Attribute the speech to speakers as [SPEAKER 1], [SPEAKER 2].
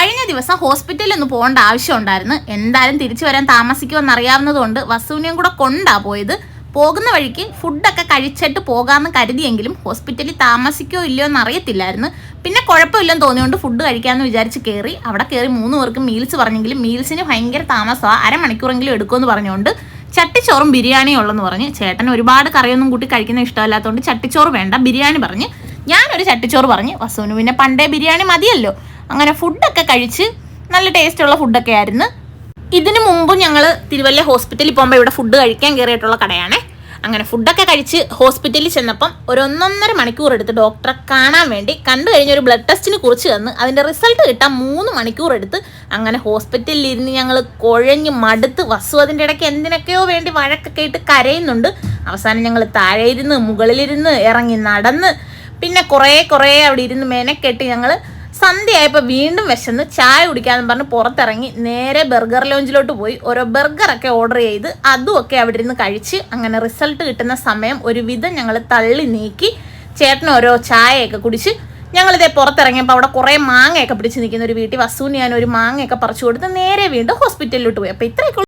[SPEAKER 1] കഴിഞ്ഞ ദിവസം ഹോസ്പിറ്റലിൽ ഒന്ന് പോകേണ്ട ആവശ്യമുണ്ടായിരുന്നു. എന്തായാലും തിരിച്ചു വരാൻ താമസിക്കുമെന്ന് അറിയാവുന്നതുകൊണ്ട് വസുവിനെയും കൂടെ കൊണ്ടാ പോയത്. പോകുന്ന വഴിക്ക് ഫുഡൊക്കെ കഴിച്ചിട്ട് പോകാമെന്ന് കരുതിയെങ്കിലും ഹോസ്പിറ്റലിൽ താമസിക്കോ ഇല്ലയോ എന്ന് അറിയത്തില്ലായിരുന്നു. പിന്നെ കുഴപ്പമില്ലെന്ന് തോന്നിയോണ്ട് ഫുഡ് കഴിക്കാമെന്ന് വിചാരിച്ച് കയറി. അവിടെ കയറി 3 പേർക്ക് മീൽസ് പറഞ്ഞെങ്കിലും മീൽസിന് ഭയങ്കര താമസമാണ്. അരമണിക്കൂറെങ്കിലും എടുക്കുമെന്ന് പറഞ്ഞുകൊണ്ട് ചട്ടിച്ചോറും ബിരിയാണിയും ഉള്ളെന്ന് പറഞ്ഞ്. ചേട്ടൻ ഒരുപാട് കറിയൊന്നും കൂട്ടി കഴിക്കുന്ന ഇഷ്ടമല്ലാത്തതുകൊണ്ട് ചട്ടിച്ചോറ് വേണ്ട, ബിരിയാണി പറഞ്ഞ്. ഞാനൊരു ചട്ടിച്ചോറ് പറഞ്ഞ്. വസുവിന് പിന്നെ പണ്ടേ ബിരിയാണി മതിയല്ലോ. അങ്ങനെ ഫുഡൊക്കെ കഴിച്ച് നല്ല ടേസ്റ്റുള്ള ഫുഡൊക്കെ ആയിരുന്നു. ഇതിനു മുമ്പ് ഞങ്ങൾ തിരുവല്ല ഹോസ്പിറ്റലിൽ പോകുമ്പോൾ ഇവിടെ ഫുഡ് കഴിക്കാൻ കയറിയിട്ടുള്ള കടയാണേ. അങ്ങനെ ഫുഡൊക്കെ കഴിച്ച് ഹോസ്പിറ്റലിൽ ചെന്നപ്പം ഒരു 1.5 മണിക്കൂർ എടുത്ത് ഡോക്ടറെ കാണാൻ വേണ്ടി. കണ്ടു കഴിഞ്ഞൊരു ബ്ലഡ് ടെസ്റ്റിന് കുറിച്ച് തന്ന് അതിൻ്റെ റിസൾട്ട് കിട്ടാൻ 3 മണിക്കൂർ എടുത്ത്. അങ്ങനെ ഹോസ്പിറ്റലിൽ ഇരുന്ന് ഞങ്ങൾ കുഴഞ്ഞ് മടുത്ത്. വസു അതിൻ്റെ ഇടയ്ക്ക് എന്തിനൊക്കെയോ വേണ്ടി വഴക്കൊക്കെ ഇട്ട് കരയുന്നുണ്ട്. അവസാനം ഞങ്ങൾ താഴെ ഇരുന്ന് മുകളിലിരുന്ന് ഇറങ്ങി നടന്ന് പിന്നെ കുറേ അവിടെ ഇരുന്ന് മെനക്കെട്ട് ഞങ്ങൾ സന്ധ്യയായപ്പോൾ വീണ്ടും വിശന്ന് ചായ കുടിക്കാമെന്ന് പറഞ്ഞ് പുറത്തിറങ്ങി നേരെ ബർഗർ ലോഞ്ചിലോട്ട് പോയി. ഓരോ ബർഗറൊക്കെ ഓർഡർ ചെയ്ത് അതുമൊക്കെ അവിടെ ഇരുന്ന് കഴിച്ച്. അങ്ങനെ റിസൾട്ട് കിട്ടുന്ന സമയം ഒരുവിധം ഞങ്ങൾ തള്ളി നീക്കി. ചേട്ടന് ഓരോ ചായയൊക്കെ കുടിച്ച് ഞങ്ങളിതേ പുറത്തിറങ്ങിയപ്പോൾ അവിടെ കുറേ മാങ്ങയൊക്കെ പിടിച്ച് നിൽക്കുന്ന ഒരു വീട്ടിൽ വസുവിന് ഞാൻ ഒരു മാങ്ങയൊക്കെ പറിച്ചു കൊടുത്ത് നേരെ വീണ്ടും ഹോസ്പിറ്റലിലോട്ട് പോയി. അപ്പോൾ ഇത്രയൊക്കെ